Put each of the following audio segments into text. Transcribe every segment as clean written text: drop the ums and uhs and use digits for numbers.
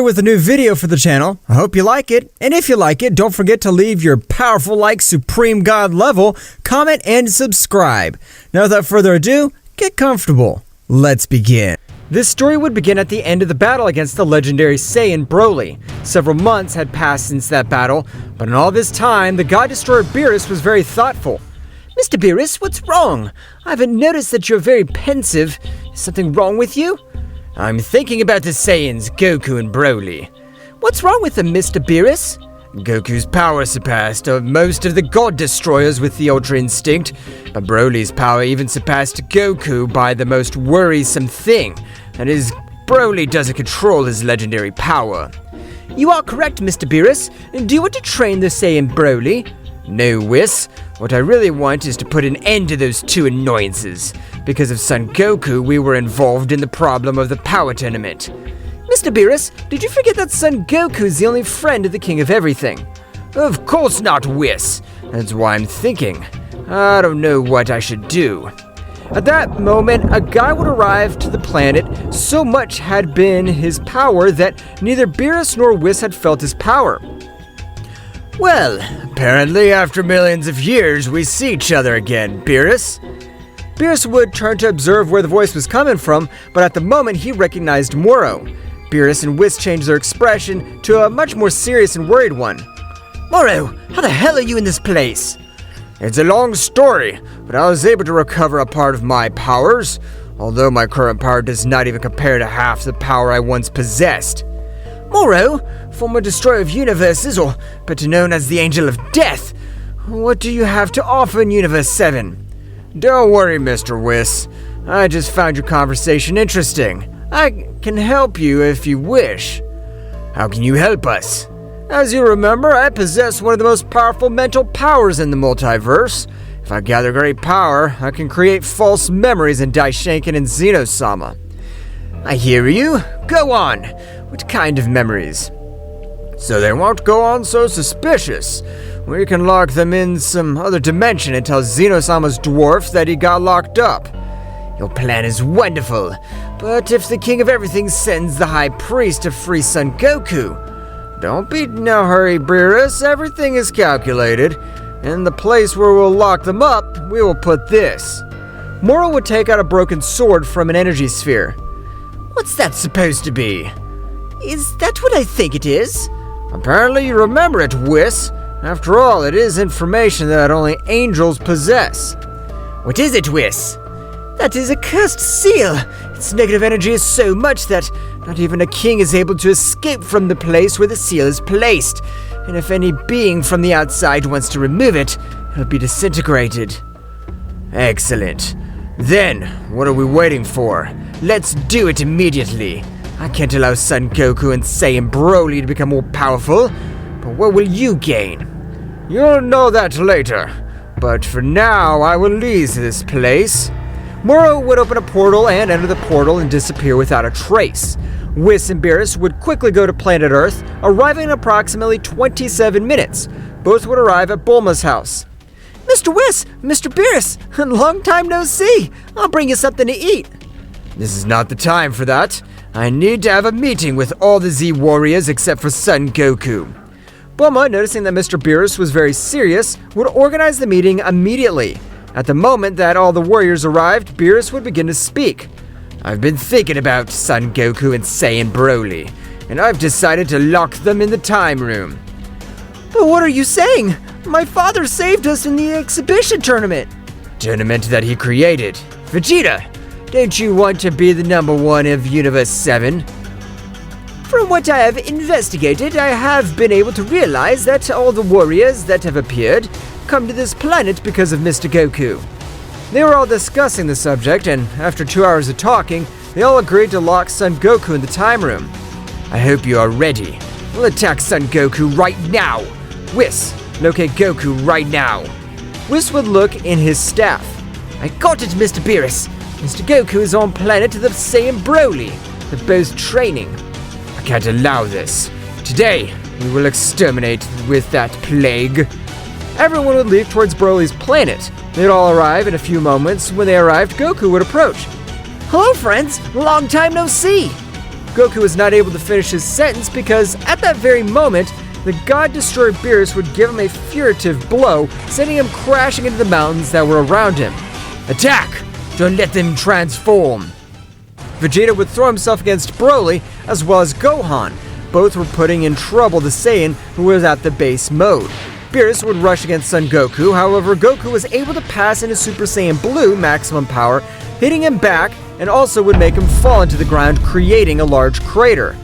With a new video for the channel. I hope you like it, and if you like it, don't forget to leave your powerful like Supreme God level, comment, and subscribe. Now without further ado, get comfortable. Let's begin. This story would begin at the end of the battle against the legendary Saiyan Broly. Several months had passed since that battle, but in all this time, the God Destroyer Beerus was very thoughtful. Mr. Beerus, what's wrong? I haven't noticed that you're very pensive. Is something wrong with you? I'm thinking about the Saiyans, Goku and Broly. What's wrong with them, Mr. Beerus? Goku's power surpassed most of the God Destroyers with the Ultra Instinct, but Broly's power even surpassed Goku by the most worrisome thing. That is, Broly doesn't control his legendary power. You are correct, Mr. Beerus. Do you want to train the Saiyan Broly? No, Whis. What I really want is to put an end to those two annoyances. Because of Son Goku, we were involved in the problem of the power tournament. Mr. Beerus, did you forget that Son Goku's the only friend of the King of Everything? Of course not, Whis. That's why I'm thinking. I don't know what I should do. At that moment, a guy would arrive to the planet. So much had been his power that neither Beerus nor Whis had felt his power. Well, apparently after millions of years, we see each other again, Beerus. Beerus would turn to observe where the voice was coming from, but at the moment he recognized Morrow. Beerus and Whis changed their expression to a much more serious and worried one. Morrow, how the hell are you in this place? It's a long story, but I was able to recover a part of my powers, although my current power does not even compare to half the power I once possessed. Morrow, former destroyer of universes, or better known as the Angel of Death, what do you have to offer in Universe 7? Don't worry, Mr. Whis. I just found your conversation interesting. I can help you if you wish. How can you help us? As you remember, I possess one of the most powerful mental powers in the multiverse. If I gather great power, I can create false memories in Daishinken and Zeno-sama. I hear you. Go on. What kind of memories? So they won't go on so suspicious. We can lock them in some other dimension and tell Zeno-sama's dwarf that he got locked up. Your plan is wonderful, but if the King of Everything sends the High Priest to free Son Goku... Don't be in a hurry, Beerus. Everything is calculated. In the place where we'll lock them up, we will put this. Morrow would take out a broken sword from an energy sphere. What's that supposed to be? Is that what I think it is? Apparently you remember it, Whis. After all, it is information that only angels possess. What is it, Whis? That is a cursed seal. Its negative energy is so much that not even a king is able to escape from the place where the seal is placed. And if any being from the outside wants to remove it, it'll be disintegrated. Excellent. Then, what are we waiting for? Let's do it immediately. I can't allow Son Goku and Saiyan Broly to become more powerful, but what will you gain? You'll know that later, but for now I will leave this place. Morrow would open a portal and enter the portal and disappear without a trace. Whis and Beerus would quickly go to planet Earth, arriving in approximately 27 minutes. Both would arrive at Bulma's house. Mr. Whis, Mr. Beerus, long time no see. I'll bring you something to eat. This is not the time for that. I need to have a meeting with all the Z warriors except for Son Goku. Bulma, noticing that Mr. Beerus was very serious, would organize the meeting immediately. At the moment that all the warriors arrived, Beerus would begin to speak. I've been thinking about Son Goku and Saiyan Broly, and I've decided to lock them in the time room. But what are you saying? My father saved us in the exhibition tournament. Tournament that he created. Vegeta, don't you want to be the number one of Universe 7? From what I have investigated, I have been able to realize that all the warriors that have appeared come to this planet because of Mr. Goku. They were all discussing the subject, and after 2 hours of talking, they all agreed to lock Son Goku in the time room. I hope you are ready. We'll attack Son Goku right now. Whis, locate Goku right now. Whis would look in his staff. I got it, Mr. Beerus. Mr. Goku is on planet the Saiyan Broly. They're both training. I can't allow this. Today, we will exterminate with that plague. Everyone would leave towards Broly's planet. They'd all arrive in a few moments. When they arrived, Goku would approach. Hello, friends. Long time no see. Goku was not able to finish his sentence because at that very moment, the God Destroyer Beerus would give him a furtive blow, sending him crashing into the mountains that were around him. Attack! Don't let them transform! Vegeta would throw himself against Broly as well as Gohan. Both were putting in trouble the Saiyan who was at the base mode. Beerus would rush against Son Goku, however Goku was able to pass into Super Saiyan Blue maximum power, hitting him back and also would make him fall into the ground, creating a large crater.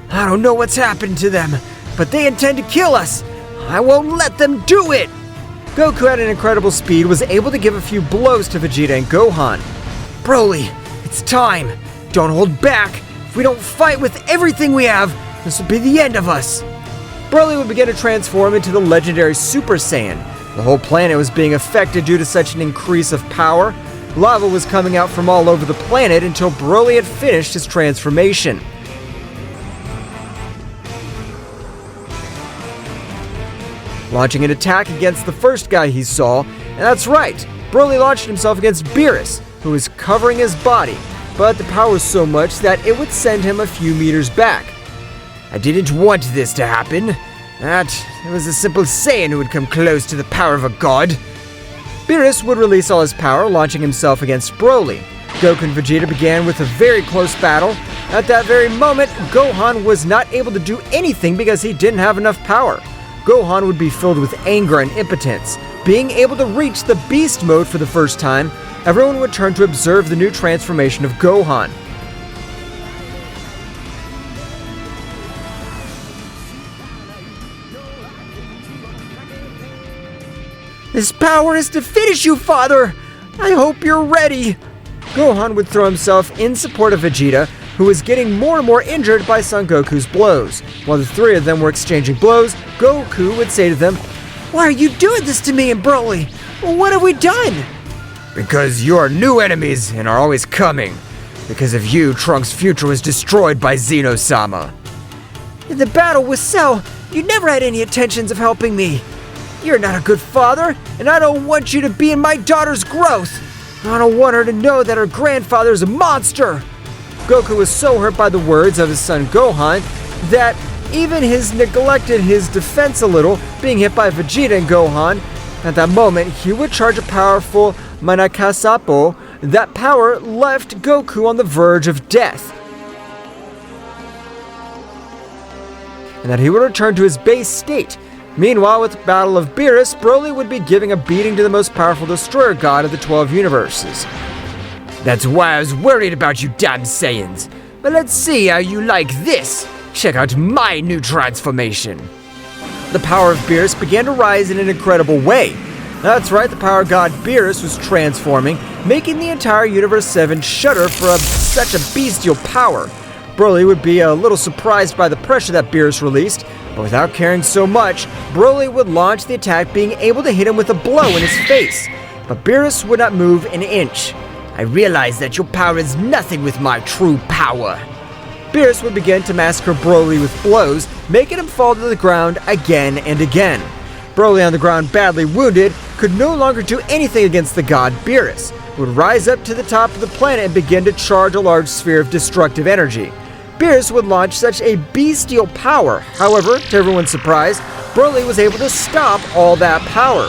I don't know what's happened to them, but they intend to kill us. I won't let them do it! Goku at an incredible speed was able to give a few blows to Vegeta and Gohan. Broly, it's time. Don't hold back. If we don't fight with everything we have, this will be the end of us. Broly would begin to transform into the legendary Super Saiyan. The whole planet was being affected due to such an increase of power. Lava was coming out from all over the planet until Broly had finished his transformation. Launching an attack against the first guy he saw, and that's right, Broly launched himself against Beerus, who was covering his body, but the power was so much that it would send him a few meters back. I didn't want this to happen. It was a simple Saiyan who would come close to the power of a god. Beerus would release all his power, launching himself against Broly. Goku and Vegeta began with a very close battle. At that very moment, Gohan was not able to do anything because he didn't have enough power. Gohan would be filled with anger and impotence. Being able to reach the beast mode for the first time, everyone would turn to observe the new transformation of Gohan. This power is to finish you, Father! I hope you're ready! Gohan would throw himself in support of Vegeta, who was getting more and more injured by Son Goku's blows. While the three of them were exchanging blows, Goku would say to them, "Why are you doing this to me and Broly? What have we done?" "Because you are new enemies and are always coming. Because of you, Trunks' future was destroyed by Zeno-sama." "In the battle with Cell, you never had any intentions of helping me. You're not a good father, and I don't want you to be in my daughter's growth. I don't want her to know that her grandfather is a monster." Goku was so hurt by the words of his son Gohan that even his neglected his defense a little, being hit by Vegeta and Gohan. At that moment, he would charge a powerful Manakasapo. That power left Goku on the verge of death, and that he would return to his base state. Meanwhile, with the Battle of Beerus, Broly would be giving a beating to the most powerful destroyer god of the 12 universes. "That's why I was worried about you damn Saiyans. But let's see how you like this. Check out my new transformation." The power of Beerus began to rise in an incredible way. That's right, the power god Beerus was transforming, making the entire Universe 7 shudder for such a bestial power. Broly would be a little surprised by the pressure that Beerus released, but without caring so much, Broly would launch the attack, being able to hit him with a blow in his face. But Beerus would not move an inch. "I realize that your power is nothing with my true power." Beerus would begin to massacre Broly with blows, making him fall to the ground again and again. Broly, on the ground badly wounded, could no longer do anything against the god Beerus. He would rise up to the top of the planet and begin to charge a large sphere of destructive energy. Beerus would launch such a bestial power. However, to everyone's surprise, Broly was able to stop all that power.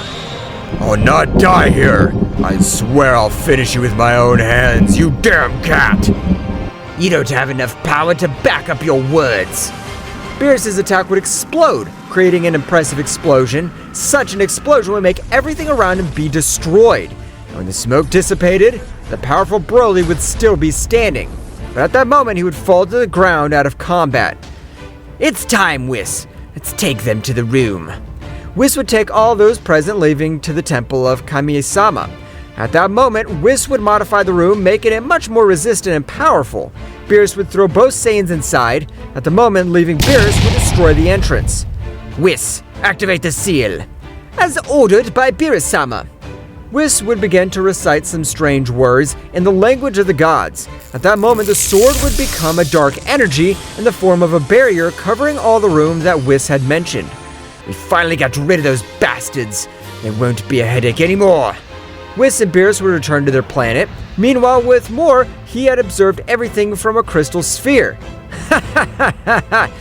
"I'll not die here. I swear I'll finish you with my own hands, you damn cat." "You don't have enough power to back up your words." Beerus' attack would explode, creating an impressive explosion. Such an explosion would make everything around him be destroyed. And when the smoke dissipated, the powerful Broly would still be standing. But at that moment, he would fall to the ground out of combat. "It's time, Whis. Let's take them to the room." Whis would take all those present, leaving to the temple of Kami-sama. At that moment, Whis would modify the room, making it much more resistant and powerful. Beerus would throw both Saiyans inside. At the moment, leaving Beerus would destroy the entrance. "Whis, activate the seal." "As ordered by Beerus-sama." Whis would begin to recite some strange words in the language of the gods. At that moment, the sword would become a dark energy in the form of a barrier covering all the room that Whis had mentioned. "We finally got rid of those bastards. They won't be a headache anymore." Whis and Beerus would return to their planet. Meanwhile, with Morrow, he had observed everything from a crystal sphere. Ha ha ha ha ha!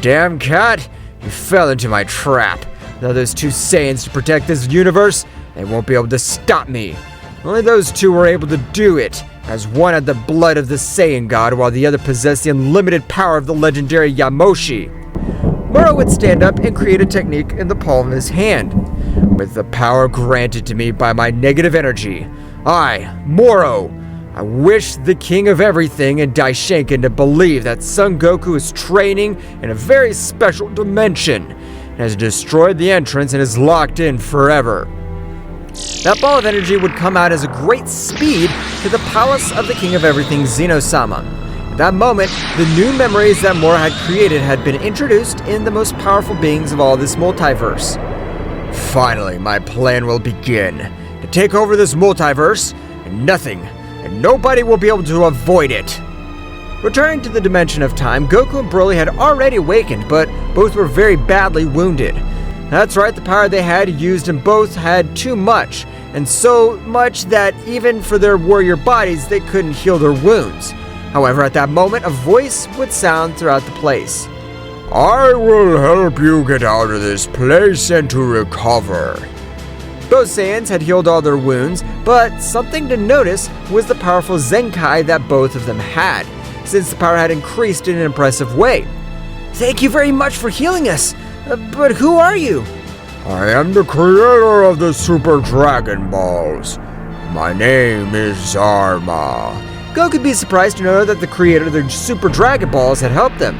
Damn cat, you fell into my trap. Now those two Saiyans to protect this universe, they won't be able to stop me. Only those two were able to do it, as one had the blood of the Saiyan god while the other possessed the unlimited power of the legendary Yamoshi. Morrow would stand up and create a technique in the palm of his hand. With the power granted to me by my negative energy, I, Morrow, I wish the king of everything and Daishinkan to believe that Son Goku is training in a very special dimension and has destroyed the entrance and is locked in forever. That ball of energy would come out as a great speed to the palace of the king of everything, Zeno-sama. At that moment, the new memories that Morrow had created had been introduced in the most powerful beings of all this multiverse. Finally, my plan will begin. To take over this multiverse, and nothing, and nobody will be able to avoid it. Returning to the dimension of time, Goku and Broly had already awakened, but both were very badly wounded. That's right, the power they had used and both had too much, and so much that even for their warrior bodies, they couldn't heal their wounds. However, at that moment, a voice would sound throughout the place. I will help you get out of this place and to recover. Both Saiyans had healed all their wounds, but something to notice was the powerful Zenkai that both of them had, since the power had increased in an impressive way. Thank you very much for healing us, but who are you? I am the creator of the Super Dragon Balls. My name is Zarma. Goku could be surprised to know that the creator of the Super Dragon Balls had helped them.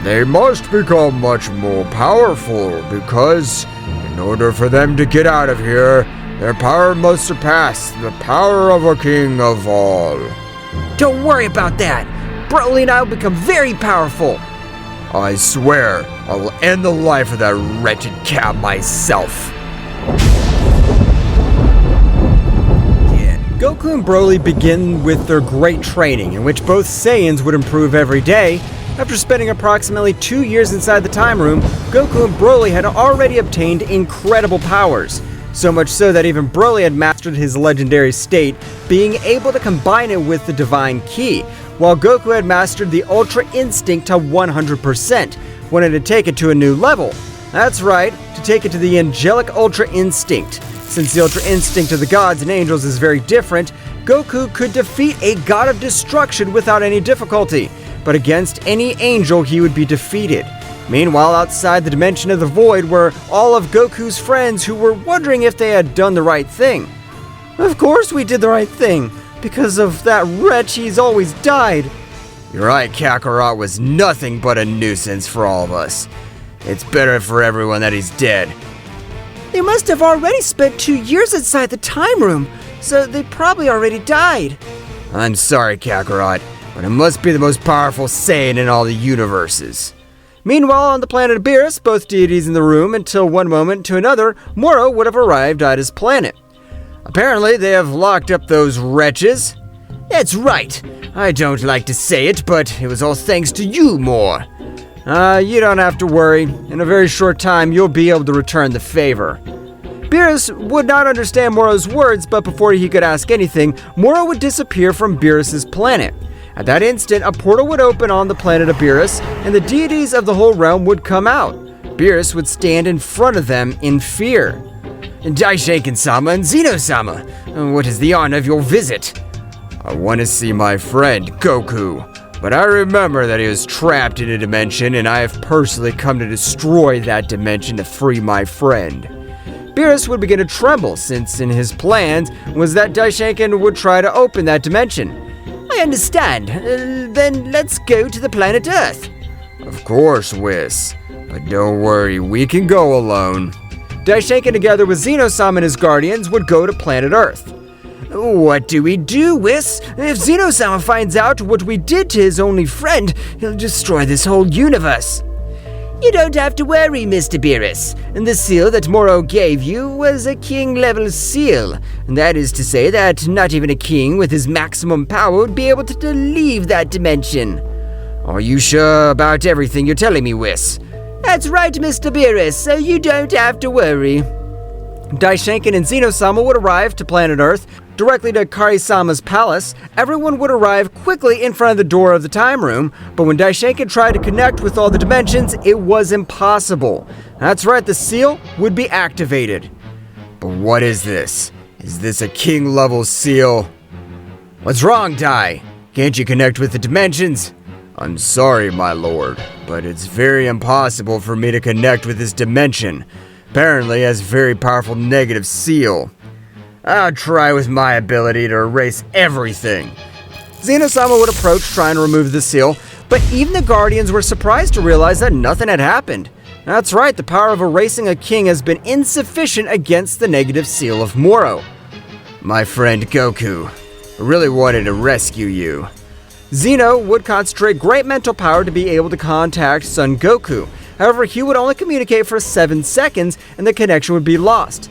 They must become much more powerful because, in order for them to get out of here, their power must surpass the power of a king of all. Don't worry about that. Broly and I will become very powerful. I swear, I will end the life of that wretched cat myself. Goku and Broly begin with their great training, in which both Saiyans would improve every day. After spending approximately 2 years inside the time room, Goku and Broly had already obtained incredible powers. So much so that even Broly had mastered his legendary state, being able to combine it with the Divine Key, while Goku had mastered the Ultra Instinct to 100%, wanted to take it to a new level. That's right, to take it to the Angelic Ultra Instinct. Since the Ultra Instinct of the gods and angels is very different, Goku could defeat a god of destruction without any difficulty, but against any angel he would be defeated. Meanwhile, outside the dimension of the void were all of Goku's friends who were wondering if they had done the right thing. Of course we did the right thing. Because of that wretch, he's always died. You're right, Kakarot was nothing but a nuisance for all of us. It's better for everyone that he's dead. They must have already spent 2 years inside the time room, so they probably already died. I'm sorry, Kakarot, but it must be the most powerful Saiyan in all the universes. Meanwhile, on the planet of Beerus, both deities in the room, until one moment to another, Morrow would have arrived at his planet. Apparently, they have locked up those wretches. That's right. I don't like to say it, but it was all thanks to you, Morrow. You don't have to worry. In a very short time, you'll be able to return the favor. Beerus would not understand Morrow's words, but before he could ask anything, Morrow would disappear from Beerus's planet. At that instant, a portal would open on the planet of Beerus, and the deities of the whole realm would come out. Beerus would stand in front of them in fear. Daishinkan-sama and Zeno-sama, what is the honor of your visit? I want to see my friend, Goku, but I remember that he was trapped in a dimension and I have personally come to destroy that dimension to free my friend. Beerus would begin to tremble since in his plans was that Daishinkan would try to open that dimension. I understand, then let's go to the planet Earth. Of course, Whis, but don't worry, we can go alone. Daishinkan, together with Zeno-sama and his guardians, would go to planet Earth. What do we do, Whis? If Zeno-sama finds out what we did to his only friend, he'll destroy this whole universe. You don't have to worry, Mr. Beerus. The seal that Morrow gave you was a king-level seal. That is to say that not even a king with his maximum power would be able to leave that dimension. Are you sure about everything you're telling me, Whis? That's right, Mr. Beerus, so you don't have to worry. Daishinkan and Zeno-sama would arrive to planet Earth. directly to Kari-sama's palace, everyone would arrive quickly in front of the door of the time room, but when Daishenkin tried to connect with all the dimensions, it was impossible. That's right, the seal would be activated. But what is this? Is this a king-level seal? What's wrong, Dai? Can't you connect with the dimensions? I'm sorry, my lord, but it's very impossible for me to connect with this dimension. Apparently, it has a very powerful negative seal. I'll try with my ability to erase everything. Zeno-sama would approach trying to remove the seal, but even the Guardians were surprised to realize that nothing had happened. That's right, the power of erasing a king has been insufficient against the negative seal of Morrow. My friend Goku, I really wanted to rescue you. Zeno would concentrate great mental power to be able to contact Son Goku. However, he would only communicate for 7 seconds and the connection would be lost.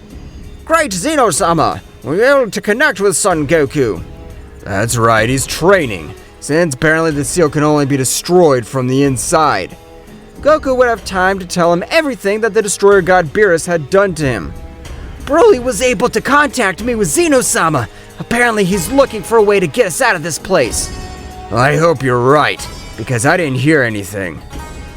Great, Zeno-sama! We're able to connect with Son Goku. That's right, he's training, since apparently the seal can only be destroyed from the inside. Goku would have time to tell him everything that the destroyer god Beerus had done to him. Broly was able to contact me with Zeno-sama. Apparently he's looking for a way to get us out of this place. I hope you're right, because I didn't hear anything.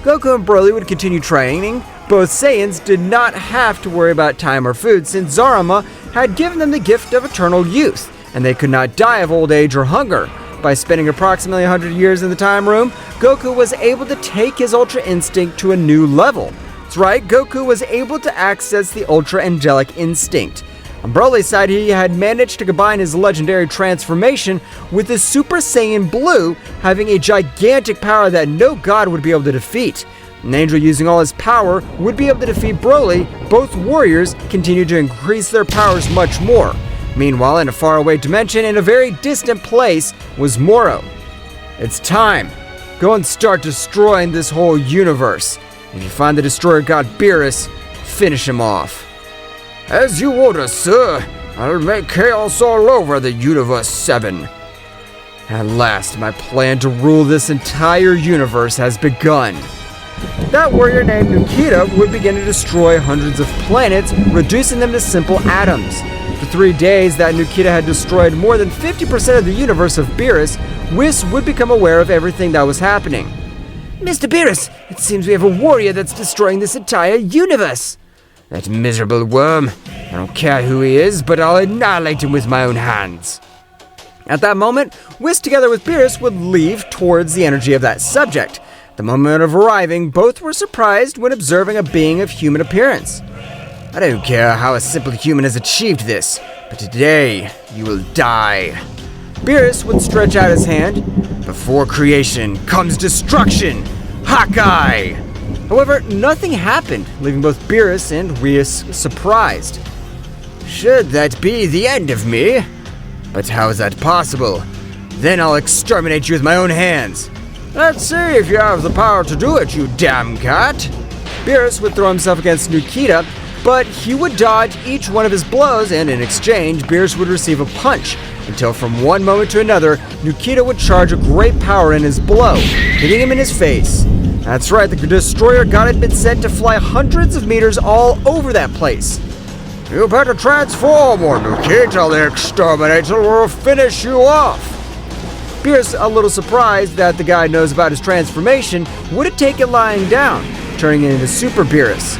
Goku and Broly would continue training. Both Saiyans did not have to worry about time or food since Zeno-sama had given them the gift of eternal youth, and they could not die of old age or hunger. By spending approximately 100 years in the time room, Goku was able to take his Ultra Instinct to a new level. That's right, Goku was able to access the Ultra Angelic Instinct. On Broly's side, he had managed to combine his legendary transformation with his Super Saiyan Blue, having a gigantic power that no god would be able to defeat. An angel using all his power would be able to defeat Broly. Both warriors continued to increase their powers much more. Meanwhile, in a faraway dimension in a very distant place was Morrow. It's time. Go and start destroying this whole universe. If you find the destroyer god Beerus, finish him off. As you order, sir. I'll make chaos all over the Universe 7. At last, my plan to rule this entire universe has begun. That warrior named Nuka would begin to destroy hundreds of planets, reducing them to simple atoms. For 3 days that Nuka had destroyed more than 50% of the universe of Beerus, Whis would become aware of everything that was happening. Mr. Beerus, it seems we have a warrior that's destroying this entire universe. That miserable worm. I don't care who he is, but I'll annihilate him with my own hands. At that moment, Whis together with Beerus would leave towards the energy of that subject. At the moment of arriving, both were surprised when observing a being of human appearance. I don't care how a simple human has achieved this, but today you will die. Beerus would stretch out his hand. Before creation comes destruction. Hawkeye! However, nothing happened, leaving both Beerus and Whis surprised. Should that be the end of me? But how is that possible? Then I'll exterminate you with my own hands. Let's see if you have the power to do it, you damn cat. Beerus would throw himself against Nuka, but he would dodge each one of his blows, and in exchange, Beerus would receive a punch, until from one moment to another, Nuka would charge a great power in his blow, hitting him in his face. That's right, the destroyer god had been sent to fly hundreds of meters all over that place. You better transform, or Nuka, the exterminator, will finish you off. Beerus, a little surprised that the guy knows about his transformation, would have taken lying down, turning into Super Beerus.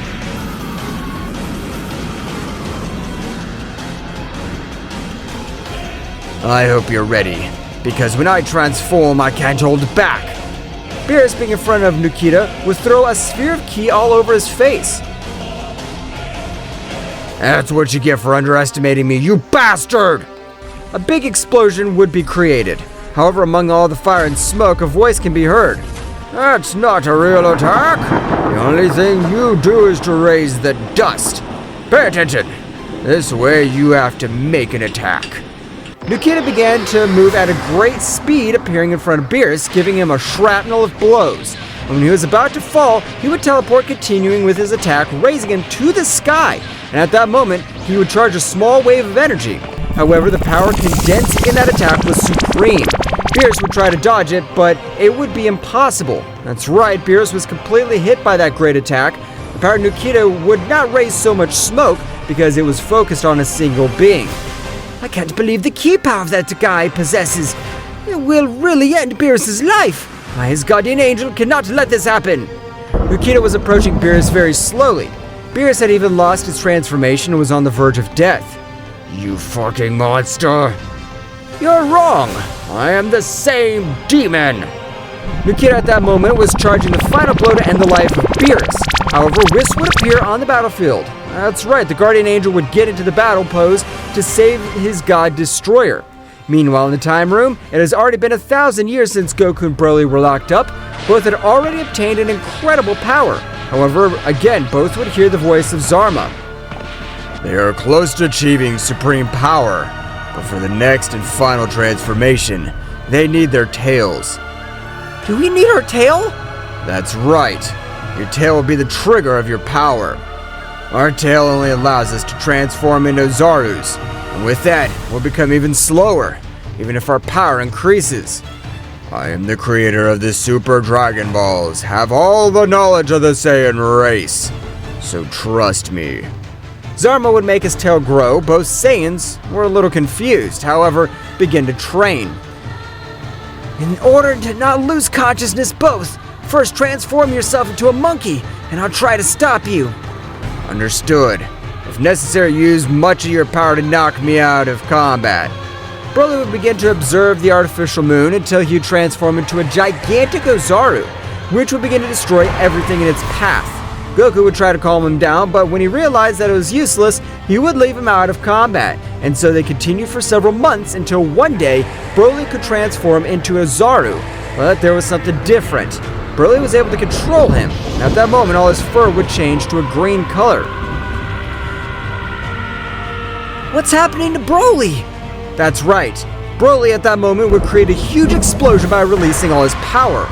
I hope you're ready, because when I transform, I can't hold back. Beerus, being in front of Nuka, would throw a sphere of ki all over his face. That's what you get for underestimating me, you bastard! A big explosion would be created. However, among all the fire and smoke, a voice can be heard. That's not a real attack. The only thing you do is to raise the dust. Pay attention. This way you have to make an attack. Nuka began to move at a great speed, appearing in front of Beerus, giving him a shrapnel of blows. When he was about to fall, he would teleport, continuing with his attack, raising him to the sky. And at that moment, he would charge a small wave of energy. However, the power condensed in that attack was supreme. Beerus would try to dodge it, but it would be impossible. That's right, Beerus was completely hit by that great attack. The power of Nuka would not raise so much smoke because it was focused on a single being. I can't believe the key power that guy possesses. It will really end Beerus' life. His guardian angel cannot let this happen. Nuka was approaching Beerus very slowly. Beerus had even lost his transformation and was on the verge of death. You fucking monster! You're wrong! I am the same demon! Nuka at that moment was charging the final blow to end the life of Beerus. However, Whis would appear on the battlefield. That's right, the guardian angel would get into the battle pose to save his god destroyer. Meanwhile, in the time room, it has already been 1,000 years since Goku and Broly were locked up. Both had already obtained an incredible power. However, again, both would hear the voice of Zarma. They are close to achieving supreme power, but for the next and final transformation, they need their tails. Do we need our tail? That's right. Your tail will be the trigger of your power. Our tail only allows us to transform into Zarus, and with that, we'll become even slower, even if our power increases. I am the creator of the Super Dragon Balls, have all the knowledge of the Saiyan race, so trust me. Zarma would make his tail grow. Both Saiyans were a little confused, however, began to train. In order to not lose consciousness both, first transform yourself into a monkey, and I'll try to stop you. Understood. If necessary, use much of your power to knock me out of combat. Broly would begin to observe the artificial moon until he would transform into a gigantic Ozaru, which would begin to destroy everything in its path. Goku would try to calm him down, but when he realized that it was useless, he would leave him out of combat, and so they continued for several months until one day, Broly could transform into a Zaru. But there was something different. Broly was able to control him, and at that moment all his fur would change to a green color. What's happening to Broly? That's right. Broly at that moment would create a huge explosion by releasing all his power.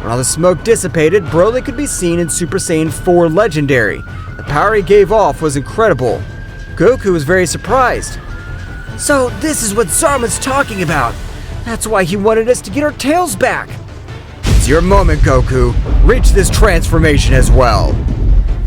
When all the smoke dissipated, Broly could be seen in Super Saiyan 4 Legendary. The power he gave off was incredible. Goku was very surprised. So this is what Zarma's talking about. That's why he wanted us to get our tails back. It's your moment, Goku. Reach this transformation as well.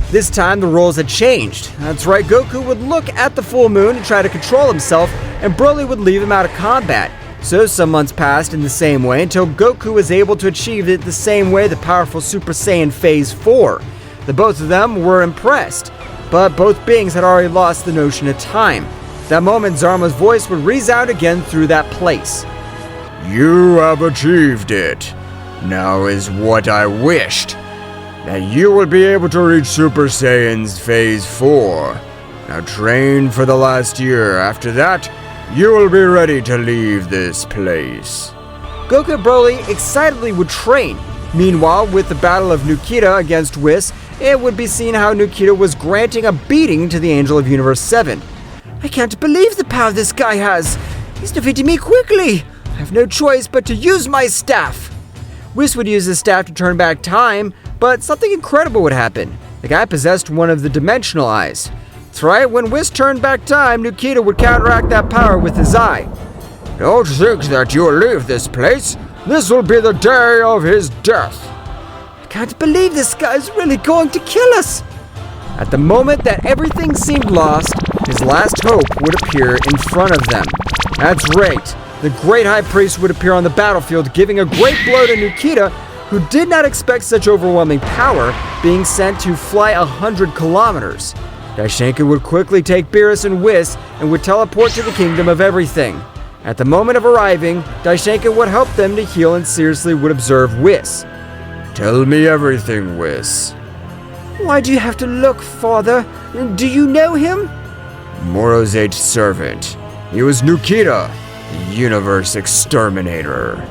This time the roles had changed. That's right, Goku would look at the full moon and try to control himself, and Broly would leave him out of combat. So some months passed in the same way until Goku was able to achieve it the same way the powerful Super Saiyan Phase 4. The both of them were impressed, but both beings had already lost the notion of time. At that moment, Zarma's voice would resound again through that place. You have achieved it. Now is what I wished. That you will be able to reach Super Saiyan's Phase 4. Now train for the last year. After that, you will be ready to leave this place. Goku and Broly excitedly would train. Meanwhile, with the battle of Nuka against Whis, it would be seen how Nuka was granting a beating to the Angel of Universe 7. I can't believe the power this guy has. He's defeating me quickly. I have no choice but to use my staff. Whis would use his staff to turn back time, but something incredible would happen. The guy possessed one of the dimensional eyes. That's right, when Whis turned back time, Nuka would counteract that power with his eye. Don't think that you'll leave this place. This will be the day of his death. I can't believe this guy's really going to kill us. At the moment that everything seemed lost, his last hope would appear in front of them. That's right. The great high priest would appear on the battlefield, giving a great blow to Nuka, who did not expect such overwhelming power, being sent to fly 100 kilometers. Daishenka would quickly take Beerus and Whis and would teleport to the Kingdom of Everything. At the moment of arriving, Daishenka would help them to heal and seriously would observe Whis. Tell me everything, Whis. Why do you have to look, Father? Do you know him? Morrow's aged servant. He was Nuka, the universe exterminator.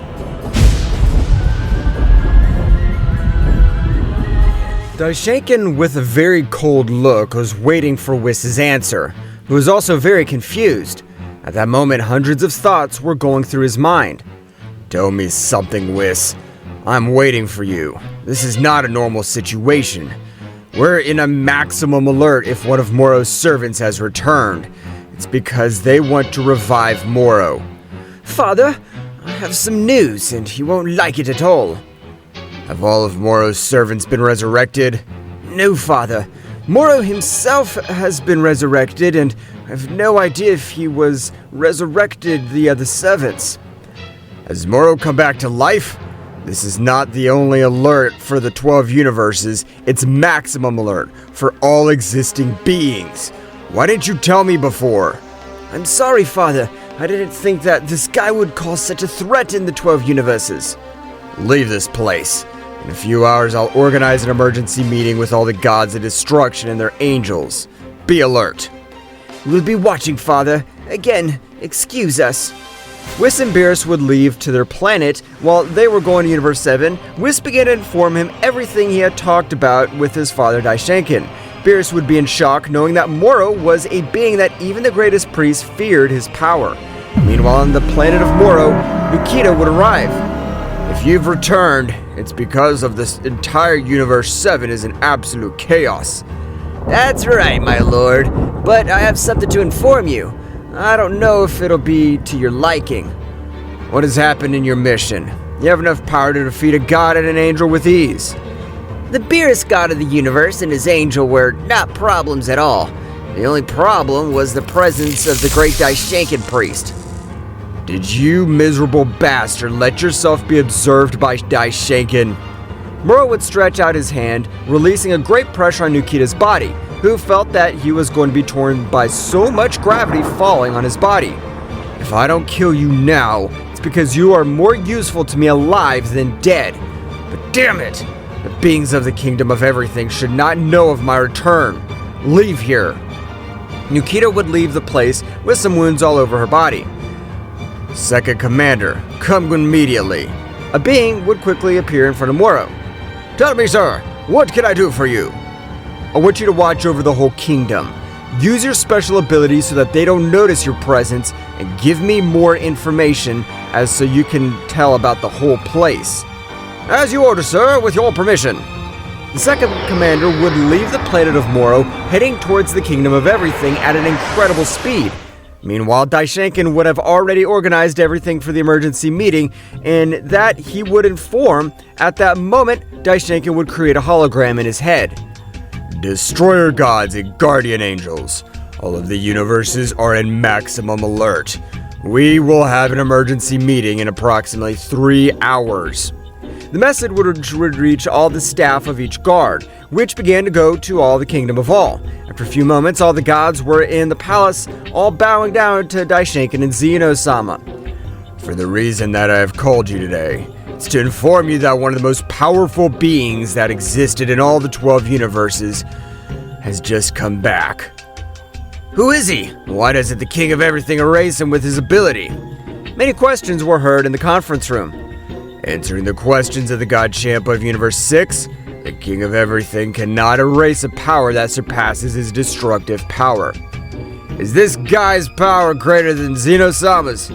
Daishenkin, with a very cold look, was waiting for Whis' answer, who was also very confused. At that moment, hundreds of thoughts were going through his mind. Tell me something, Whis. I'm waiting for you. This is not a normal situation. We're in a maximum alert if one of Morrow's servants has returned. It's because they want to revive Morrow. Father, I have some news, and you won't like it at all. Have all of Morrow's servants been resurrected? No, Father. Morrow himself has been resurrected, and I have no idea if he was resurrected via the Seventh. Has Morrow come back to life? This is not the only alert for the 12 universes, it's maximum alert for all existing beings. Why didn't you tell me before? I'm sorry, Father. I didn't think that this guy would cause such a threat in the 12 universes. Leave this place. In a few hours, I'll organize an emergency meeting with all the gods of destruction and their angels. Be alert. We'll be watching, Father. Again, excuse us. Whis and Beerus would leave to their planet. While they were going to Universe 7, Whis began to inform him everything he had talked about with his father Daishenkin. Beerus would be in shock knowing that Morrow was a being that even the greatest priest feared his power. Meanwhile, on the planet of Morrow, Nuka would arrive. If you've returned, it's because of this entire Universe 7 is in absolute chaos. That's right, my lord, but I have something to inform you. I don't know if it'll be to your liking. What has happened in your mission? You have enough power to defeat a god and an angel with ease. The Beerus god of the universe and his angel were not problems at all. The only problem was the presence of the great Daishenkin priest. Did you miserable bastard let yourself be observed by Daishenkin? Morrow would stretch out his hand, releasing a great pressure on Nuka's body, who felt that he was going to be torn by so much gravity falling on his body. If I don't kill you now, it's because you are more useful to me alive than dead. But damn it! The beings of the Kingdom of Everything should not know of my return. Leave here. Nuka would leave the place with some wounds all over her body. Second Commander, come immediately. A being would quickly appear in front of Morrow. Tell me, sir, what can I do for you? I want you to watch over the whole kingdom. Use your special abilities so that they don't notice your presence, and give me more information as so you can tell about the whole place. As you order, sir, with your permission. The second commander would leave the planet of Morrow, heading towards the Kingdom of Everything at an incredible speed. Meanwhile, Daishenkin would have already organized everything for the emergency meeting, and that he would inform. At that moment, Daishenkin would create a hologram in his head. Destroyer gods and guardian angels. All of the universes are in maximum alert. We will have an emergency meeting in approximately 3 hours. The message would reach all the staff of each guard, which began to go to all the Kingdom of All. After a few moments, all the gods were in the palace, all bowing down to Daishenkin and Zeno-sama. For the reason that I have called you today, it's to inform you that one of the most powerful beings that existed in all the 12 universes has just come back. Who is he? Why doesn't the King of Everything erase him with his ability? Many questions were heard in the conference room. Answering the questions of the God Champ of Universe 6, the King of Everything cannot erase a power that surpasses his destructive power. Is this guy's power greater than Zeno-sama's?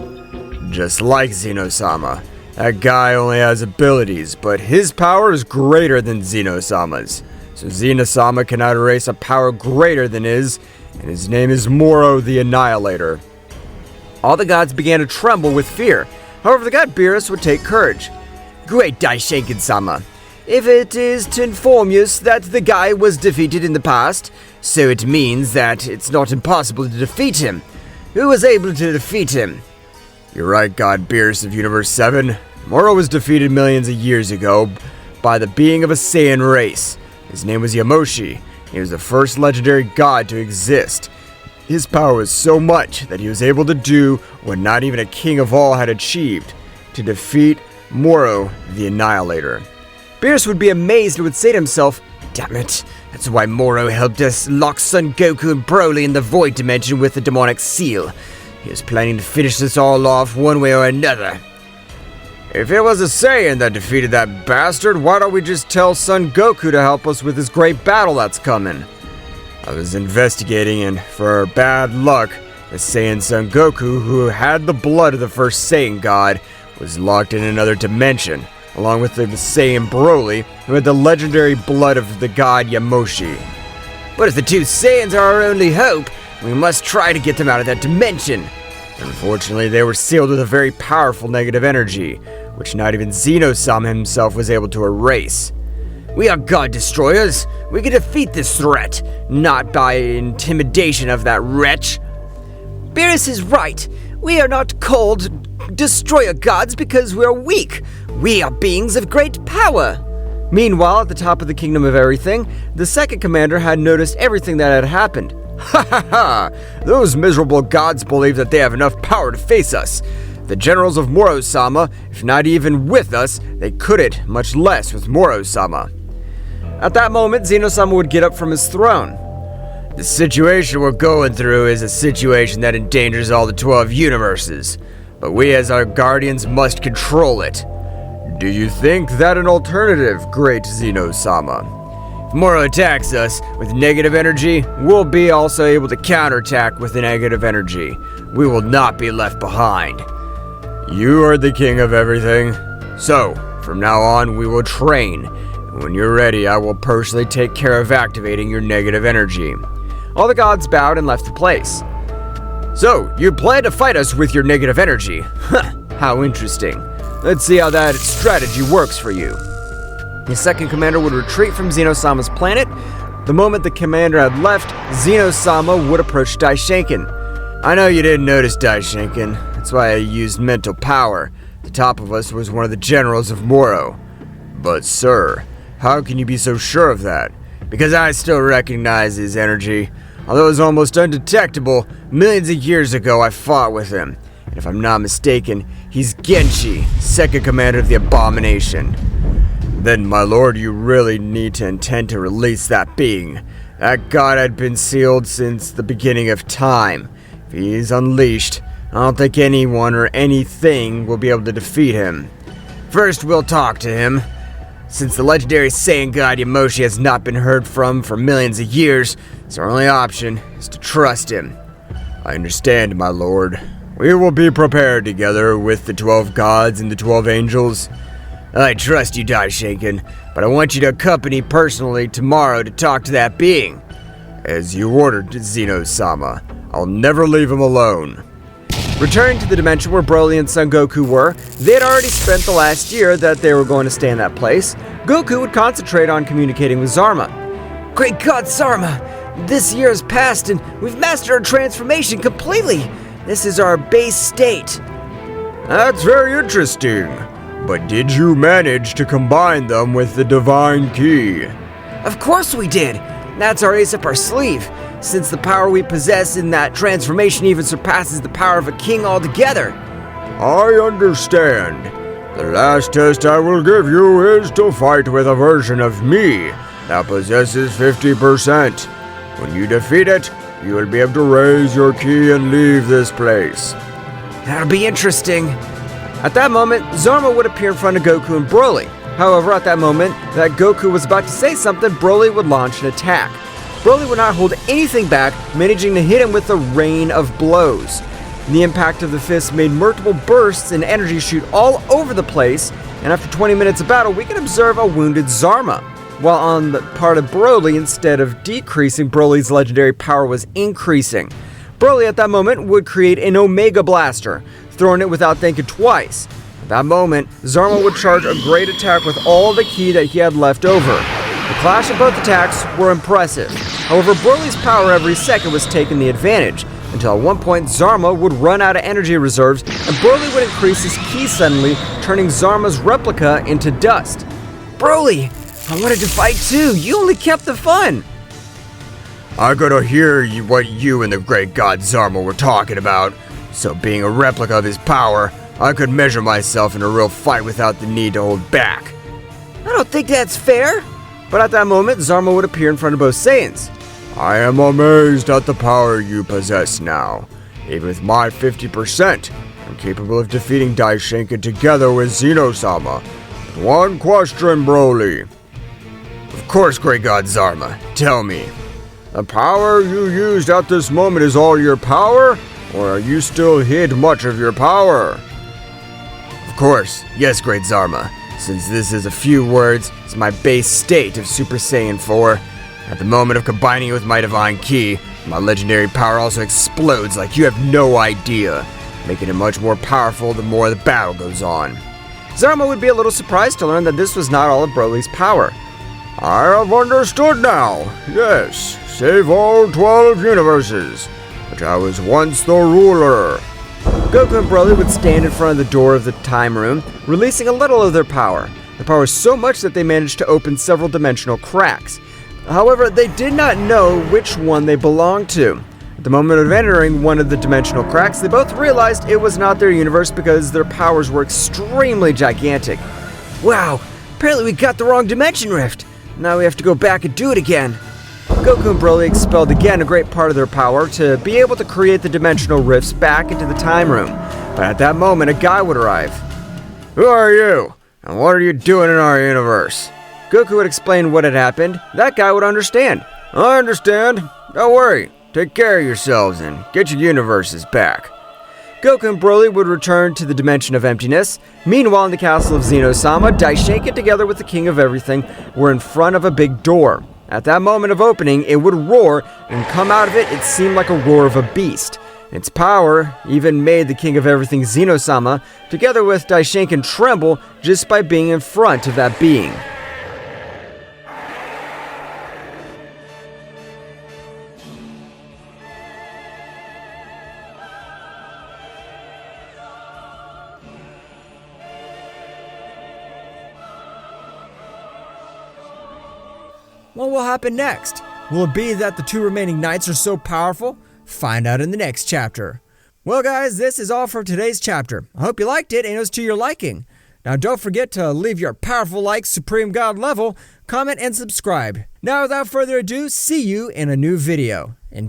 Just like Zeno-sama. That guy only has abilities, but his power is greater than Zeno-sama's. So Zeno-sama cannot erase a power greater than his, and his name is Morrow the Annihilator. All the gods began to tremble with fear. However, the god Beerus would take courage. Great Daishenkin-sama. If it is to inform you that the guy was defeated in the past, so it means that it's not impossible to defeat him. Who was able to defeat him? You're right, God Beerus of Universe 7. Morrow was defeated millions of years ago by the being of a Saiyan race. His name was Yamoshi. He was the first legendary god to exist. His power was so much that he was able to do what not even a king of all had achieved, to defeat Morrow the Annihilator. Beerus would be amazed and would say to himself, damn it, that's why Morrow helped us lock Son Goku and Broly in the Void Dimension with the demonic seal. He was planning to finish this all off one way or another. If it was a Saiyan that defeated that bastard, why don't we just tell Son Goku to help us with this great battle that's coming? I was investigating, and for bad luck, the Saiyan Son Goku, who had the blood of the first Saiyan god, was locked in another dimension, along with the Saiyan Broly, who had the legendary blood of the god Yamoshi. But if the two Saiyans are our only hope, we must try to get them out of that dimension. Unfortunately, they were sealed with a very powerful negative energy, which not even Zeno-sama himself was able to erase. We are God Destroyers. We can defeat this threat, not by intimidation of that wretch. Beerus is right. We are not called destroyer gods because we are weak. We are beings of great power. Meanwhile, at the top of the Kingdom of Everything, the second commander had noticed everything that had happened. Ha ha ha! Those miserable gods believe that they have enough power to face us. The generals of Morrow-sama, if not even with us, they couldn't, much less with Morrow-sama. At that moment, Zeno-sama would get up from his throne. The situation we're going through is a situation that endangers all the 12 universes, but we as our guardians must control it. Do you think that an alternative, great Zeno-sama? If Morrow attacks us with negative energy, we'll be also able to counterattack with the negative energy. We will not be left behind. You are the king of everything. So, from now on, we will train. When you're ready, I will personally take care of activating your negative energy. All the gods bowed and left the place. So, you plan to fight us with your negative energy? Huh, how interesting. Let's see how that strategy works for you. The second commander would retreat from Zeno-sama's planet. The moment the commander had left, Zeno-sama would approach Daishinkan. I know you didn't notice, Daishinkan. That's why I used mental power. The top of us was one of the generals of Morrow. But sir, how can you be so sure of that? Because I still recognize his energy. Although it was almost undetectable, millions of years ago I fought with him. And if I'm not mistaken, he's Genshi, second commander of the Abomination. Then, my lord, you really need to intend to release that being. That god had been sealed since the beginning of time. If he's unleashed, I don't think anyone or anything will be able to defeat him. First, we'll talk to him. Since the legendary Saiyan god Yamoshi has not been heard from for millions of years, so our only option is to trust him. I understand, my lord. We will be prepared together with the 12 gods and the 12 angels. I trust you, Daishinkan, but I want you to accompany personally tomorrow to talk to that being. As you ordered, Zeno-sama. I'll never leave him alone. Returning to the dimension where Broly and Son Goku were, they had already spent the last year that they were going to stay in that place. Goku would concentrate on communicating with Zarma. Great God, Zarma! This year has passed and we've mastered our transformation completely. This is our base state. That's very interesting. But did you manage to combine them with the divine key? Of course we did. That's our ace up our sleeve. Since the power we possess in that transformation even surpasses the power of a king altogether. I understand. The last test I will give you is to fight with a version of me that possesses 50%. When you defeat it, you will be able to raise your key and leave this place. That'll be interesting. At that moment, Zarma would appear in front of Goku and Broly. However, at that moment that Goku was about to say something, Broly would launch an attack. Broly would not hold anything back, managing to hit him with a rain of blows. The impact of the fist made multiple bursts and energy shoot all over the place, and after 20 minutes of battle, we can observe a wounded Zarma. While on the part of Broly, instead of decreasing, Broly's legendary power was increasing. Broly at that moment would create an Omega Blaster, throwing it without thinking twice. At that moment, Zarma would charge a great attack with all the ki that he had left over. The clash of both attacks were impressive. However, Broly's power every second was taking the advantage, until at one point Zarma would run out of energy reserves and Broly would increase his ki suddenly, turning Zarma's replica into dust. Broly, I wanted to fight too. You only kept the fun. I gotta hear what you and the great god Zarma were talking about. So being a replica of his power, I could measure myself in a real fight without the need to hold back. I don't think that's fair. But at that moment, Zarma would appear in front of both Saiyans. I am amazed at the power you possess now. Even with my 50%, I'm capable of defeating Daishinkan together with Zeno-sama. One question, Broly. Of course, great god Zarma. Tell me, the power you used at this moment is all your power? Or are you still hid much of your power? Of course, yes, great Zarma. Since this is a few words, it's my base state of Super Saiyan 4. At the moment of combining it with my divine ki, my legendary power also explodes like you have no idea, making it much more powerful the more the battle goes on. Zarma would be a little surprised to learn that this was not all of Broly's power. I have understood now. Yes, save all 12 universes. but I was once the ruler. Goku and Broly would stand in front of the door of the time room, releasing a little of their power. Their power was so much that they managed to open several dimensional cracks. However, they did not know which one they belonged to. At the moment of entering one of the dimensional cracks, they both realized it was not their universe because their powers were extremely gigantic. Wow, apparently we got the wrong dimension rift. Now we have to go back and do it again. Goku and Broly expelled again a great part of their power to be able to create the dimensional rifts back into the time room. But at that moment, a guy would arrive. Who are you? And what are you doing in our universe? Goku would explain what had happened. That guy would understand. I understand. Don't worry. Take care of yourselves and get your universes back. Goku and Broly would return to the Dimension of Emptiness. Meanwhile, in the castle of Zeno-sama, Daishinkan together with the King of Everything were in front of a big door. At that moment of opening, it would roar, and come out of it, it seemed like a roar of a beast. Its power even made the King of Everything, Zeno-sama, together with Daishinkan tremble just by being in front of that being. What will happen next? Will it be that the two remaining knights are so powerful? Find out in the next chapter. Well guys, this is all for today's chapter. I hope you liked it and it was to your liking. Now don't forget to leave your powerful like Supreme God level, comment and subscribe. Now without further ado, see you in a new video. Until